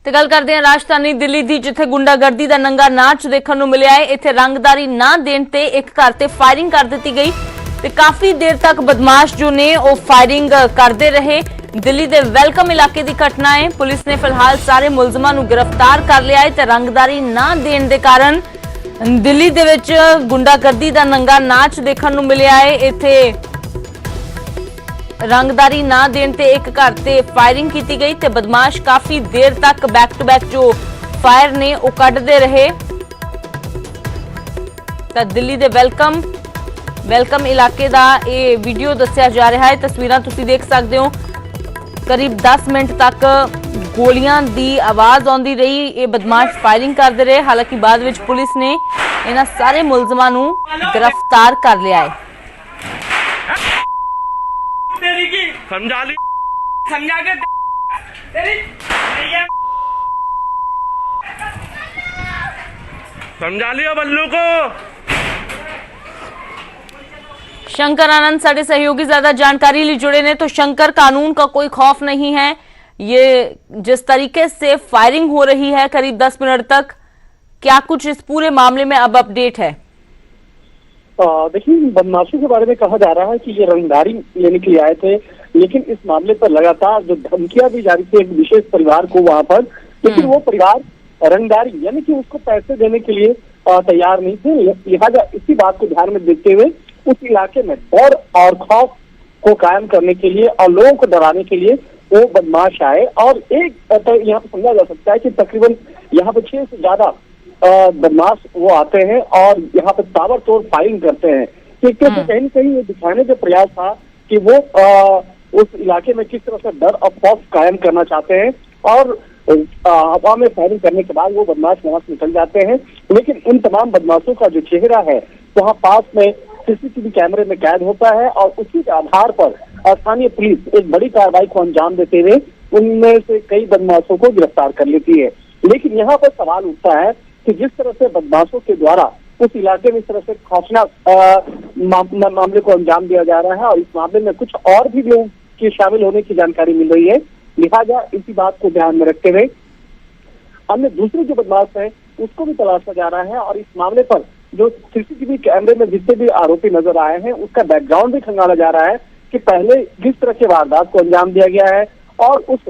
ਤੇ ਗੱਲ ਕਰਦੇ ਹਾਂ ਰਾਜਧਾਨੀ ਦਿੱਲੀ ਦੀ, ਜਿੱਥੇ ਗੁੰਡਾਗਰਦੀ ਦਾ ਨੰਗਾ ਨਾਚ ਦੇਖਣ ਨੂੰ ਮਿਲਿਆ ਹੈ। ਇੱਥੇ ਰੰਗਦਾਰੀ ਨਾ ਦੇਣ ਤੇ ਇੱਕ ਘਰ ਤੇ ਫਾਇਰਿੰਗ ਕਰ ਦਿੱਤੀ ਗਈ ਤੇ ਕਾਫੀ ਦੇਰ ਤੱਕ ਬਦਮਾਸ਼ ਜੋ ਨੇ ਉਹ ਫਾਇਰਿੰਗ ਕਰਦੇ ਰਹੇ। ਦਿੱਲੀ ਦੇ ਵੈਲਕਮ ਇਲਾਕੇ ਦੀ ਘਟਨਾ ਹੈ। ਪੁਲਿਸ ਨੇ ਫਿਲਹਾਲ ਸਾਰੇ ਮੁਲਜ਼ਮਾਂ ਨੂੰ गिरफ्तार कर लिया है ਤੇ ਰੰਗਦਾਰੀ ਨਾ ਦੇਣ ਦੇ ਕਾਰਨ ਦਿੱਲੀ ਦੇ ਵਿੱਚ ਗੁੰਡਾਗਰਦੀ ਦਾ ਨੰਗਾ ਨਾਚ ਦੇਖਣ ਨੂੰ ਮਿਲਿਆ ਹੈ। ਇੱਥੇ रंगदारी ना देने ते एक घर ते फायरिंग की गई ते बदमाश काफी देर तक बैक टू बैक जो फायर ने वो कढ़ते रहे। तो दिल्ली दे वेलकम इलाके दा ये वीडियो दस्या जा रहा है। तस्वीरां तुसीं देख सकते हो। करीब 10 मिनट तक गोलियां दी आवाज आउंदी रही। ये बदमाश फायरिंग करते रहे। हालांकि बाद विच पुलिस ने इन्हां सारे मुलजमां नूं गिरफ्तार कर लिया है। तेरी की समझा के तेरी समझा लियो बल्लू को। शंकर आनंद साडे सहयोगी ज्यादा जानकारी लिए जुड़े ने। तो शंकर, कानून का कोई खौफ नहीं है, ये जिस तरीके से फायरिंग हो रही है करीब 10 मिनट तक, क्या कुछ इस पूरे मामले में अब अपडेट है? देखिए, बदमाशी के बारे में कहा जा रहा है कि ये रंगदारी लेने के लिए आए थे, लेकिन इस मामले पर लगातार जो धमकियां भी जारी थी एक विशेष परिवार को वहां पर, लेकिन वो परिवार रंगदारी यानी कि उसको पैसे देने के लिए तैयार नहीं थे। लिहाजा इसी बात को ध्यान में देखते हुए उस इलाके में डर और खौफ को कायम करने के लिए और लोगों को डराने के लिए वो बदमाश आए। और एक यहाँ पर समझा जा सकता है कि तकरीबन यहाँ पे 6 से ज्यादा बदमाश वो आते हैं और यहाँ पे ताबड़तोड़ फायरिंग करते हैं। क्योंकि कहीं न कहीं ये दिखाने का प्रयास था कि वो उस इलाके में किस तरह से डर और खौफ कायम करना चाहते हैं और हवा में फायरिंग करने के बाद वो बदमाश वहां से निकल जाते हैं। लेकिन इन तमाम बदमाशों का जो चेहरा है वहाँ पास में सीसीटीवी कैमरे में कैद होता है और उसी के आधार पर स्थानीय पुलिस एक बड़ी कार्रवाई को अंजाम देते हुए उनमें से कई बदमाशों को गिरफ्तार कर लेती है। लेकिन यहाँ पर सवाल उठता है कि जिस तरह से बदमाशों के द्वारा उस इलाके में इस तरह से खौफनाक मामले को अंजाम दिया जा रहा है और इस मामले में कुछ और भी लोगों के शामिल होने की जानकारी मिल रही है। लिहाजा इसी बात को ध्यान में रखते हुए अन्य दूसरे जो बदमाश हैं उसको भी तलाशा जा रहा है और इस मामले पर जो सीसीटीवी कैमरे में जितने भी आरोपी नजर आए हैं उसका बैकग्राउंड भी खंगाला जा रहा है कि पहले किस तरह के वारदात को अंजाम दिया गया है और उस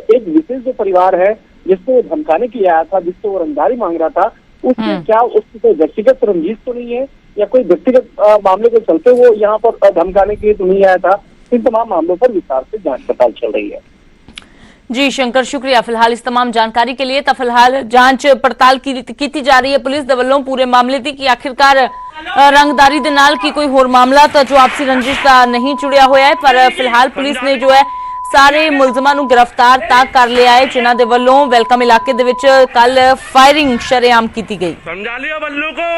एक विशेष जो परिवार है जिसको वो धमकाने के लिए आया था, जिसको वो रंगदारी मांग रहा था, उससे क्या उसकी कोई व्यक्तिगत रंजिश तो नहीं है या कोई व्यक्तिगत मामले के चलते वो यहाँ पर धमकाने के लिए तो नहीं आया था। इन तमाम मामलों पर विस्तार से जांच पड़ताल चल रही है। जी शंकर, शुक्रिया फिलहाल इस तमाम जानकारी के लिए। तो फिलहाल जांच पड़ताल की जा रही है पुलिस दे वल्लों पूरे मामले की कि आखिरकार रंगदारी दे नाल की कोई होर मामला तो जो आपसी रंजिश का नहीं जुड़िया होया है, पर फिलहाल पुलिस ने जो है सारे मुलजमां नूं गिरफ्तार तक कर लिया है जिन्हां दे वल्लों वेलकम इलाके दे विच कल फायरिंग शरेआम की गई। समझा लियो बल्लू को।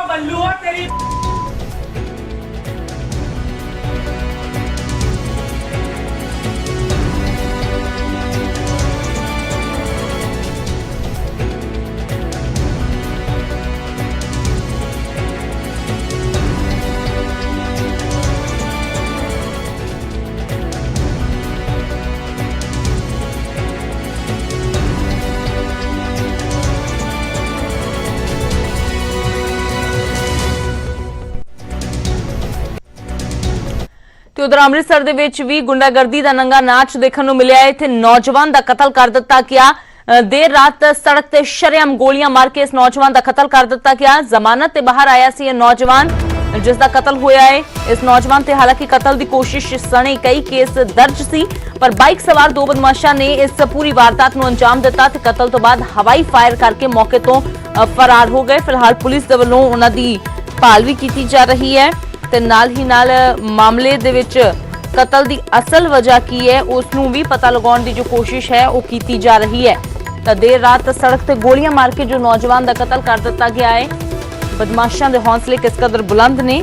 बल्लू तेरी ਤੇ ਉਧਰ ਅੰਮ੍ਰਿਤਸਰ ਦੇ ਵਿੱਚ ਵੀ ਗੁੰਡਾਗਰਦੀ ਦਾ ਨੰਗਾ ਨਾਚ ਦੇਖਣ ਨੂੰ ਮਿਲਿਆ ਹੈ। ਇੱਥੇ ਨੌਜਵਾਨ ਦਾ ਕਤਲ ਕਰ ਦਿੱਤਾ ਗਿਆ। देर रात सड़क ते शरेआम गोलियां मार के इस नौजवान का कतल कर दिता गया। जमानत ते बाहर आया सी नौजवान जिसका कतल होया है। इस नौजवान ते हालांकि कतल की कोशिश सने कई केस दर्ज सी, पर बाइक सवार 2 बदमाशों ने इस पूरी वारदात नूं अंजाम दिता ते कतल तो बाद हवाई फायर करके मौके तो फरार हो गए। फिलहाल पुलिस दे वल्लों उन्हां दी भाल भी की जा रही है ते नाल ही नाल मामले दे विच कतल की असल वजह की है उसनूं भी पता लगाउण दी जो कोशिश है वो की जा रही है। तो देर रात सड़क ते गोलियां मार के जो नौजवान का कतल कर दिता गया है। बदमाशों के हौसले किस कदर बुलंद ने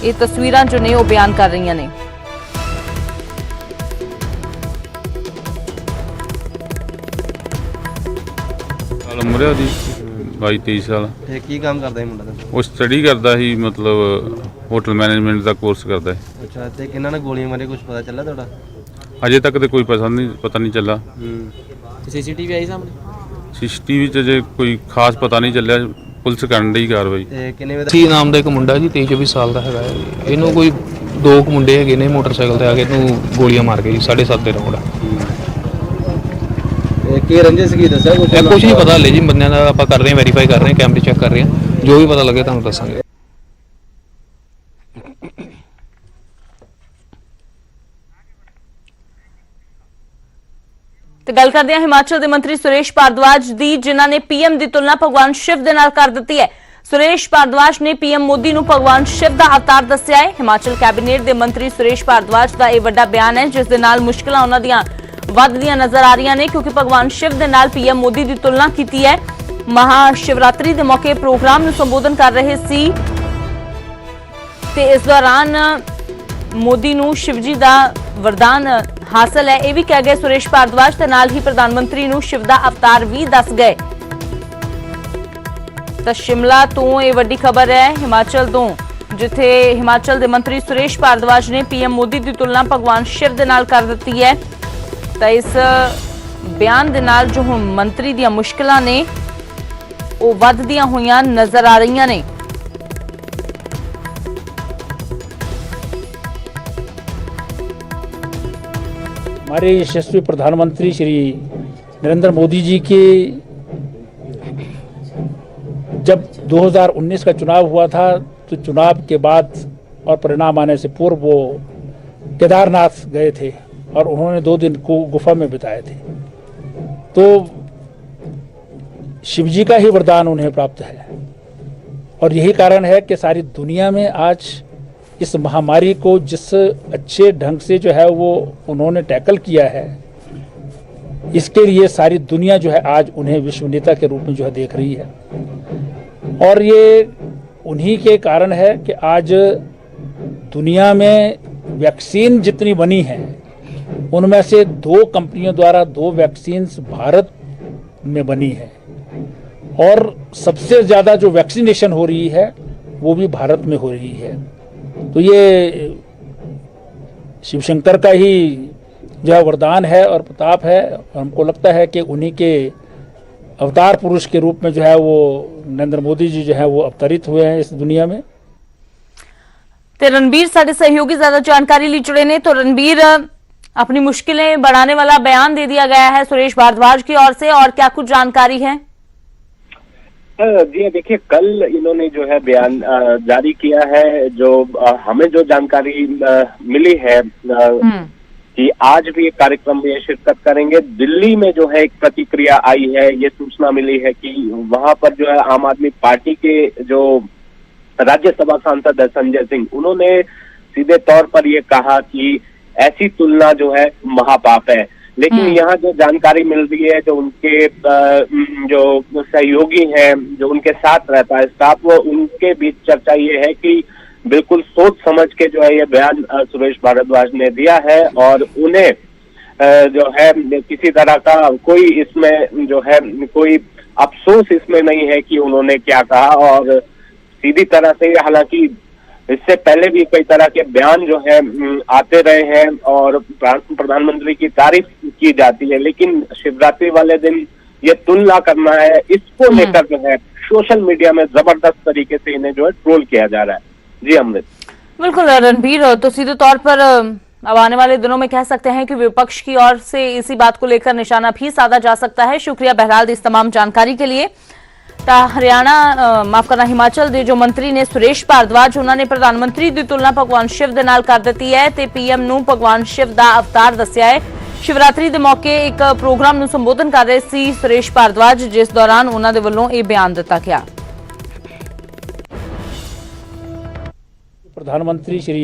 ये तस्वीरां जो ने वो बयान कर रही ने। ਸਾਲ ਉਮਰ ਹੈ ਉਹਦੀ 22-23 ਸਾਲ। ਤੇ ਕੀ ਕੰਮ ਕਰਦਾ ਸੀ ਮੁੰਡਾ ਤੁਹਾਡਾ? ਉਹ ਸਟੱਡੀ ਕਰਦਾ ਸੀ, ਮਤਲਬ ਹੋਟਲ ਮੈਨੇਜਮੈਂਟ ਦਾ ਕੋਰਸ ਕਰਦਾ ਹੈ। ਅੱਛਾ, ਤੇ ਕਿੰਨਾਂ ਨੇ ਗੋਲੀਆਂ ਮਾਰੀਆਂ, ਕੁਝ ਪਤਾ ਚੱਲਾ ਤੁਹਾਡਾ? ਅਜੇ ਤੱਕ ਤੇ ਕੋਈ ਪਤਾ ਨਹੀਂ ਚੱਲਾ। ਸੀਸੀਟੀਵੀ ਆਈ ਸਾਹਮਣੇ? ਸੀਸੀਟੀਵੀ 'ਚ ਜੇ ਕੋਈ ਖਾਸ ਪਤਾ ਨਹੀਂ ਚੱਲਿਆ, ਪੁਲਿਸ ਕਰਨ ਡਈ ਕਾਰਵਾਈ। ਤੇ ਕਿੰਨੇ ਵਜੇ ਸੀ ਨਾਮ ਦਾ ਇੱਕ ਮੁੰਡਾ ਜੀ 23-24 ਸਾਲ ਦਾ ਹੈਗਾ ਹੈ। ਇਹਨੂੰ ਕੋਈ ਦੋ ਕੁ ਮੁੰਡੇ ਹੈਗੇ ਨੇ ਮੋਟਰਸਾਈਕਲ ਤੇ ਆ ਕੇ ਇਹਨੂੰ ਗੋਲੀਆਂ ਮਾਰ ਕੇ ਜੀ 7:30 ਦੇ ਰੌਂਡ। ਕੀ ਰੰਜਿਸ਼ ਕੀ ਦੱਸਿਆ ਇਹ ਕੁਝ ਨਹੀਂ ਪਤਾ ਹਲੇ ਜੀ, ਬੰਦਿਆਂ ਦਾ ਆਪਾਂ ਕਰ ਰਹੇ ਹਾਂ, ਵੈਰੀਫਾਈ ਕਰ ਰਹੇ ਹਾਂ, ਕੈਮਰੇ ਚੈੱਕ ਕਰ ਰਹੇ ਹਾਂ, ਜੋ ਵੀ ਪਤਾ ਲੱਗੇ ਤੁਹਾਨੂੰ ਦੱਸਾਂਗੇ। ਤੇ ਗੱਲ ਕਰਦੇ ਹਾਂ ਹਿਮਾਚਲ ਦੇ ਮੰਤਰੀ ਸੁਰੇਸ਼ ਭਾਰਦਵਾਜ ਦੀ, ਜਿਨ੍ਹਾਂ ਨੇ ਪੀਐਮ ਦੀ ਤੁਲਨਾ ਭਗਵਾਨ ਸ਼ਿਵ ਦੇ ਨਾਲ ਕਰ ਦਿੱਤੀ ਹੈ। ਸੁਰੇਸ਼ ਭਾਰਦਵਾਜ ਨੇ ਪੀਐਮ ਮੋਦੀ ਨੂੰ ਭਗਵਾਨ ਸ਼ਿਵ ਦਾ ਅਵਤਾਰ ਦੱਸਿਆ ਹੈ। ਹਿਮਾਚਲ ਕੈਬਨਿਟ ਦੇ ਮੰਤਰੀ ਸੁਰੇਸ਼ ਭਾਰਦਵਾਜ ਦਾ ਇਹ ਵੱਡਾ ਬਿਆਨ ਹੈ, ਜਿਸ ਦੇ ਨਾਲ ਮੁਸ਼ਕਲਾਂ ਉਹਨਾਂ ਦੀਆਂ ਵੱਧਦੀਆਂ ਨਜ਼ਰ ਆ ਰਹੀਆਂ ਨੇ, ਕਿਉਂਕਿ ਭਗਵਾਨ ਸ਼ਿਵ ਦੇ ਨਾਲ ਪੀਐਮ ਮੋਦੀ ਦੀ ਤੁਲਨਾ ਕੀਤੀ ਹੈ। ਮਹਾ ਸ਼ਿਵਰਾਤਰੀ ਦੇ ਮੌਕੇ ਪ੍ਰੋਗਰਾਮ ਨੂੰ ਸੰਬੋਧਨ ਕਰ ਰਹੇ ਸੀ ਤੇ ਇਸ ਦੌਰਾਨ ਮੋਦੀ ਨੂੰ ਸ਼ਿਵਜੀ ਦਾ ਵਰਦਾਨ ਹਾਸਲ ਹੈ, ਇਹ ਵੀ ਕਹਿ ਗਏ ਸੁਰੇਸ਼ ਭਾਰਦਵਾਜ, ਤੇ ਨਾਲ ਹੀ ਪ੍ਰਧਾਨ ਮੰਤਰੀ ਨੂੰ ਸ਼ਿਵ ਦਾ ਅਵਤਾਰ ਵੀ ਦੱਸ ਗਏ। ਤਾਂ ਸ਼ਿਮਲਾ ਤੋਂ ਇਹ ਵੱਡੀ ਖਬਰ ਹੈ, ਹਿਮਾਚਲ ਤੋਂ, ਜਿੱਥੇ ਹਿਮਾਚਲ ਦੇ ਮੰਤਰੀ ਸੁਰੇਸ਼ ਭਾਰਦਵਾਜ ਨੇ ਪੀਐਮ ਮੋਦੀ ਦੀ ਤੁਲਨਾ ਭਗਵਾਨ ਸ਼ਿਵ ਦੇ ਨਾਲ ਕਰ ਦਿੱਤੀ ਹੈ। ਤਾਂ ਇਸ ਬਿਆਨ ਦੇ ਨਾਲ ਜੋ ਹੁਣ ਮੰਤਰੀ ਦੀਆਂ ਮੁਸ਼ਕਲਾਂ ਨੇ ਉਹ ਵੱਧਦੀਆਂ ਹੋਈਆਂ ਨਜ਼ਰ ਆ ਰਹੀਆਂ ਨੇ। हमारे यशस्वी प्रधानमंत्री श्री नरेंद्र मोदी जी के जब 2019 का चुनाव हुआ था, तो चुनाव के बाद और परिणाम आने से पूर्व वो केदारनाथ गए थे और उन्होंने 2 दिन को गुफा में बिताए थे। तो शिवजी का ही वरदान उन्हें प्राप्त है और यही कारण है कि सारी दुनिया में आज इस महामारी को जिस अच्छे ढंग से जो है वो उन्होंने टैकल किया है, इसके लिए सारी दुनिया जो है आज उन्हें विश्व नेता के रूप में जो है देख रही है। और ये उन्हीं के कारण है कि आज दुनिया में वैक्सीन जितनी बनी है, उनमें से 2 कंपनियों द्वारा 2 वैक्सीन्स भारत में बनी है और सबसे ज़्यादा जो वैक्सीनेशन हो रही है वो भी भारत में हो रही है। तो ये शिवशंकर का ही जो है वरदान है और प्रताप है, और हमको लगता है कि उन्हीं के अवतार पुरुष के रूप में जो है वो नरेंद्र मोदी जी जो है वो अवतरित हुए हैं इस दुनिया में। ਤੇ रणबीर साडे सहयोगी ज्यादा जानकारी लिए जुड़े ने। तो रणबीर, अपनी मुश्किलें बढ़ाने वाला बयान दे दिया गया है सुरेश भारद्वाज की ओर से, और क्या कुछ जानकारी है? जी देखिए, कल इन्होंने जो है बयान जारी किया है। जो हमें जो जानकारी मिली है कि आज भी एक कार्यक्रम में शिरकत करेंगे। दिल्ली में जो है एक प्रतिक्रिया आई है, ये सूचना मिली है कि वहां पर जो है आम आदमी पार्टी के जो राज्यसभा सांसद है संजय सिंह, उन्होंने सीधे तौर पर ये कहा कि ऐसी तुलना जो है महापाप है। लेकिन यहाँ जो जानकारी मिल रही है, जो उनके जो सहयोगी हैं, जो उनके साथ रहता है स्टाफ, वो उनके बीच चर्चा ये है कि बिल्कुल सोच समझ के जो है ये बयान सुरेश भारद्वाज ने दिया है और उन्हें जो है किसी तरह का कोई इसमें जो है कोई अफसोस इसमें नहीं है कि उन्होंने क्या कहा। और सीधी तरह से, हालांकि इससे पहले भी कई तरह के बयान जो है आते रहे हैं और प्रधानमंत्री की तारीफ की जाती है, लेकिन शिवरात्रि वाले दिन ये तुलना करना है, इसको लेकर जो है सोशल मीडिया में जबरदस्त तरीके से इन्हें जो है ट्रोल किया जा रहा है। जी अमृत। बिल्कुल रणबीर, तो सीधे तौर पर अब आने वाले दिनों में कह सकते हैं कि विपक्ष की ओर से इसी बात को लेकर निशाना भी साधा जा सकता है। शुक्रिया बहरहाल इस तमाम जानकारी के लिए। हरियाणा माफ करना हिमाचल ਦੇ ਜੋ ਮੰਤਰੀ ਨੇ ਸੁਰੇਸ਼ ਭਾਰਦਵਾਜ, ਉਹਨਾਂ ਨੇ ਪ੍ਰਧਾਨ ਮੰਤਰੀ ਦੀ ਤੁਲਨਾ ਭਗਵਾਨ ਸ਼ਿਵ ਦੇ ਨਾਲ ਕਰ ਦਿੱਤੀ ਹੈ ਤੇ ਪੀਐਮ ਨੂੰ ਭਗਵਾਨ ਸ਼ਿਵ ਦਾ ਅਵਤਾਰ ਦੱਸਿਆ ਹੈ। ਸ਼ਿਵਰਾਤਰੀ ਦੇ ਮੌਕੇ ਇੱਕ ਪ੍ਰੋਗਰਾਮ ਨੂੰ ਸੰਬੋਧਨ ਕਰ ਰਹੇ ਸੀ ਸੁਰੇਸ਼ ਭਾਰਦਵਾਜ, ਜਿਸ ਦੌਰਾਨ ਉਹਨਾਂ ਦੇ ਵੱਲੋਂ ਇਹ ਬਿਆਨ ਦਿੱਤਾ ਗਿਆ। प्रधानमंत्री श्री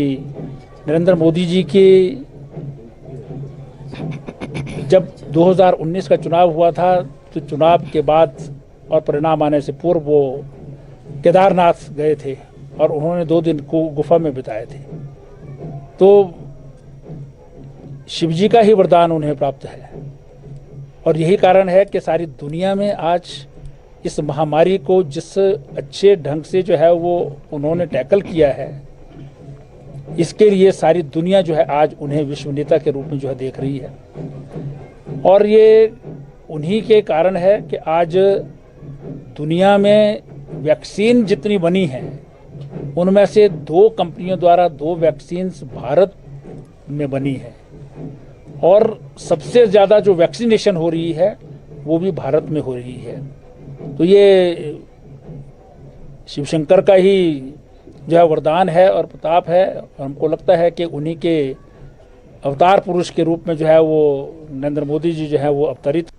नरेंद्र मोदी जी के जब 2019 का चुनाव हुआ था, तो चुनाव के बाद और परिणाम आने से पूर्व वो केदारनाथ गए थे और उन्होंने 2 दिन को गुफा में बिताए थे। तो शिवजी का ही वरदान उन्हें प्राप्त है और यही कारण है कि सारी दुनिया में आज इस महामारी को जिस अच्छे ढंग से जो है वो उन्होंने टैकल किया है, इसके लिए सारी दुनिया जो है आज उन्हें विश्व नेता के रूप में जो है देख रही है। और ये उन्हीं के कारण है कि आज दुनिया में वैक्सीन जितनी बनी है उनमें से 2 कंपनियों द्वारा 2 वैक्सीन्स भारत में बनी है और सबसे ज़्यादा जो वैक्सीनेशन हो रही है वो भी भारत में हो रही है। तो ये शिवशंकर का ही जो है वरदान है और प्रताप है, और हमको लगता है कि उन्हीं के अवतार पुरुष के रूप में जो है वो नरेंद्र मोदी जी जो है वो अवतरित